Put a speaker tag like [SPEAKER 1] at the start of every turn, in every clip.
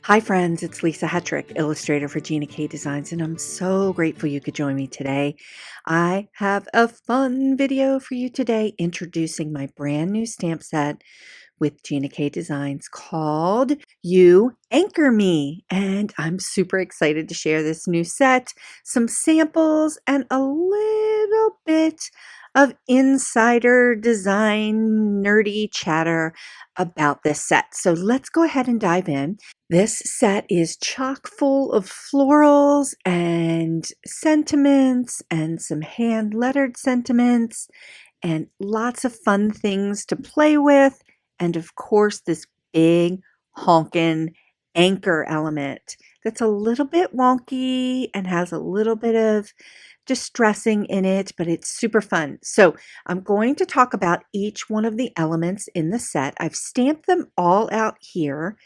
[SPEAKER 1] Hi friends, it's Lisa Hetrick, illustrator for Gina K Designs, and I'm so grateful you could join me today. I have a fun video for you today introducing my brand new stamp set with Gina K Designs called You Anchor Me. And I'm super excited to share this new set, some samples, and a little bit of insider design nerdy chatter about this set. So let's go ahead and dive in. This set is chock full of florals and sentiments and some hand lettered sentiments and lots of fun things to play with. And of course, this big honkin' anchor element that's a little bit wonky and has a little bit of distressing in it, but it's super fun. So I'm going to talk about each one of the elements in the set. I've stamped them all out here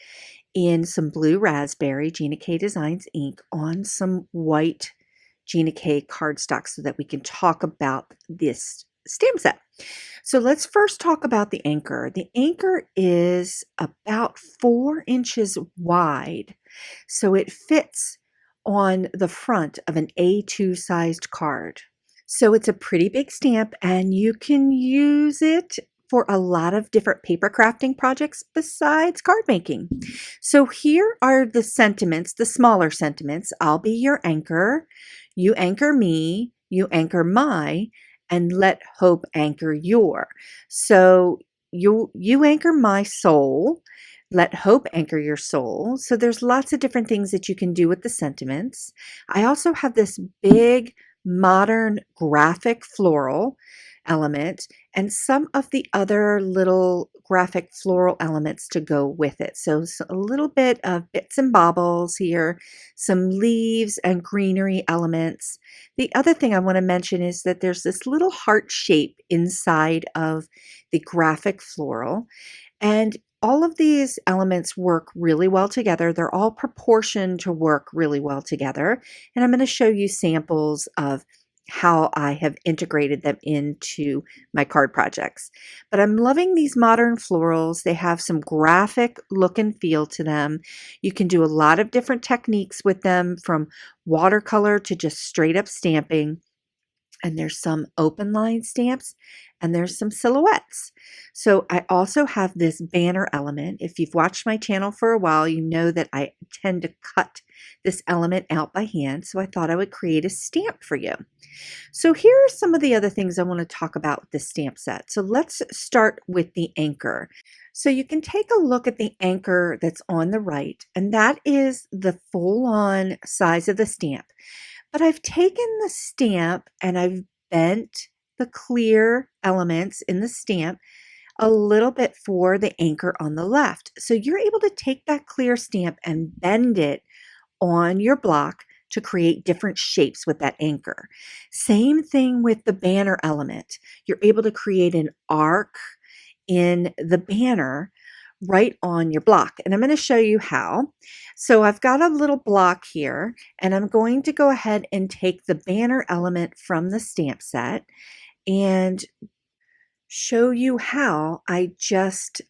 [SPEAKER 1] in some blue raspberry Gina K Designs ink on some white Gina K cardstock so that we can talk about this stamp set. So let's first talk about the anchor. The anchor is about 4 inches wide, so it fits on the front of an A2 sized card. So it's a pretty big stamp and you can use it for a lot of different paper crafting projects besides card making. So here are the sentiments, the smaller sentiments. I'll be your anchor. You anchor me. You anchor my. And let hope anchor your. So you anchor my soul. Let hope anchor your soul. So there's lots of different things that you can do with the sentiments. I also have this big modern graphic floral element and some of the other little graphic floral elements to go with it. So a little bit of bits and bobbles here, some leaves and greenery elements. The other thing I want to mention is that there's this little heart shape inside of the graphic floral, and all of these elements work really well together. They're all proportioned to work really well together. And I'm going to show you samples of how I have integrated them into my card projects. But I'm loving these modern florals. They have some graphic look and feel to them. You can do a lot of different techniques with them, from watercolor to just straight up stamping. And there's some open line stamps and there's some silhouettes. So I also have this banner element. If you've watched my channel for a while, you know that I tend to cut this element out by hand. So I thought I would create a stamp for you. So here are some of the other things I want to talk about with this stamp set. So let's start with the anchor. So you can take a look at the anchor that's on the right, and that is the full-on size of the stamp. But I've taken the stamp and I've bent the clear elements in the stamp a little bit for the anchor on the left. So you're able to take that clear stamp and bend it on your block to create different shapes with that anchor. Same thing with the banner element. You're able to create an arc in the banner right on your block. And I'm going to show you how. So I've got a little block here, and I'm going to go ahead and take the banner element from the stamp set and show you how I just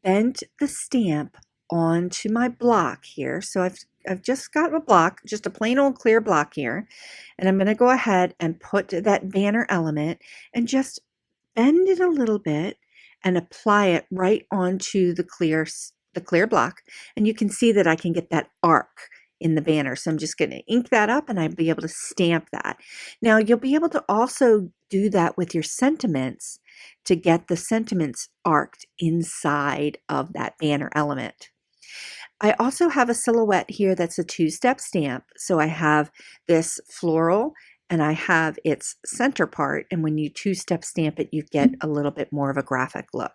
[SPEAKER 1] bent the stamp onto my block here. So I've just got a block, just a plain old clear block here, and I'm going to go ahead and put that banner element and just bend it a little bit and apply it right onto the clear block. And you can see that I can get that arc in the banner. So I'm just going to ink that up and I'll be able to stamp that. Now you'll be able to also do that with your sentiments to get the sentiments arced inside of that banner element. I also have a silhouette here that's a two-step stamp. So I have this floral and I have its center part, and when you two-step stamp it, you get a little bit more of a graphic look.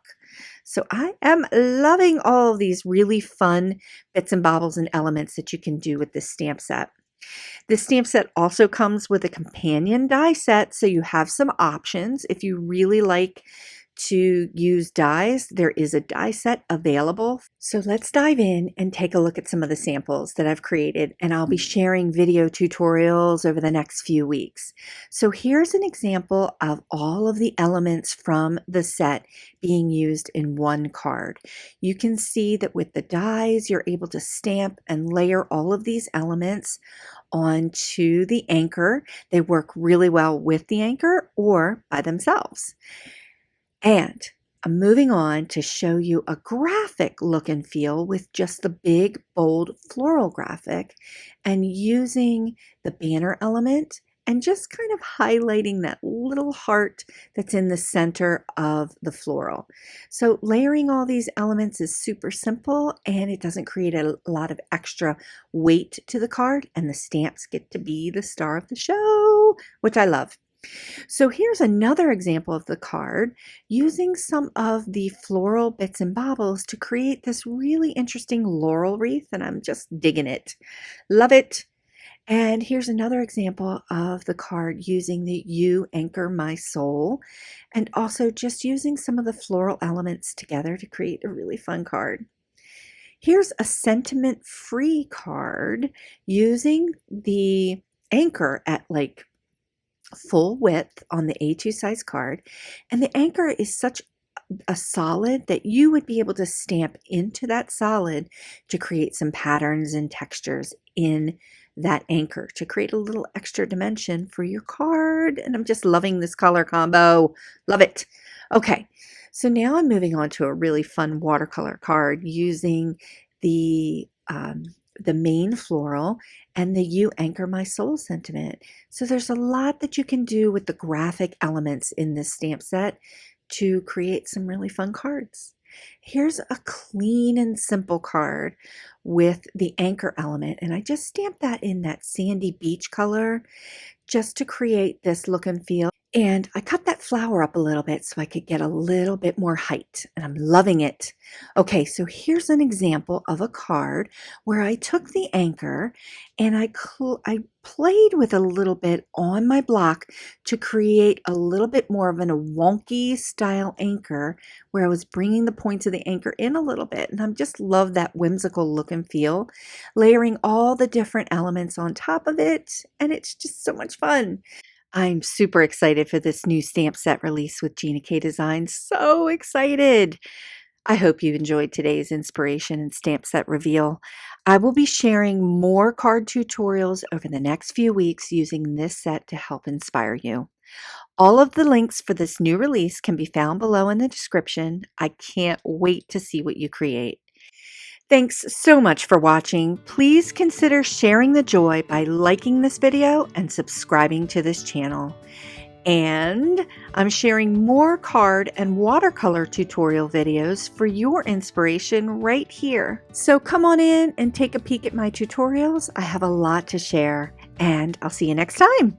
[SPEAKER 1] So I am loving all of these really fun bits and bobbles and elements that you can do with this stamp set. This stamp set also comes with a companion die set, so you have some options if you really like to use dies, there is a die set available. So let's dive in and take a look at some of the samples that I've created, and I'll be sharing video tutorials over the next few weeks. So here's an example of all of the elements from the set being used in one card. You can see that with the dies, you're able to stamp and layer all of these elements onto the anchor. They work really well with the anchor or by themselves. And I'm moving on to show you a graphic look and feel with just the big, bold floral graphic and using the banner element and just kind of highlighting that little heart that's in the center of the floral. So layering all these elements is super simple and it doesn't create a lot of extra weight to the card, and the stamps get to be the star of the show, which I love. So here's another example of the card using some of the floral bits and bobbles to create this really interesting laurel wreath, and I'm just digging it. Love it. And here's another example of the card using the You Anchor My Soul, and also just using some of the floral elements together to create a really fun card. Here's a sentiment-free card using the anchor at like full width on the A2 size card, and the anchor is such a solid that you would be able to stamp into that solid to create some patterns and textures in that anchor to create a little extra dimension for your card. And I'm just loving this color combo. Love it. Okay, so now I'm moving on to a really fun watercolor card using the main floral and the You Anchor My Soul sentiment. So there's a lot that you can do with the graphic elements in this stamp set to create some really fun cards. Here's a clean and simple card with the anchor element, and I just stamped that in that sandy beach color just to create this look and feel. And I cut that flower up a little bit so I could get a little bit more height, and I'm loving it. Okay, so here's an example of a card where I took the anchor and I played with a little bit on my block to create a little bit more of a wonky style anchor where I was bringing the points of the anchor in a little bit, and I just love that whimsical look and feel, layering all the different elements on top of it, and it's just so much fun. I'm super excited for this new stamp set release with Gina K Designs. So excited! I hope you enjoyed today's inspiration and stamp set reveal. I will be sharing more card tutorials over the next few weeks using this set to help inspire you. All of the links for this new release can be found below in the description. I can't wait to see what you create. Thanks so much for watching. Please consider sharing the joy by liking this video and subscribing to this channel. And I'm sharing more card and watercolor tutorial videos for your inspiration right here. So come on in and take a peek at my tutorials. I have a lot to share, and I'll see you next time.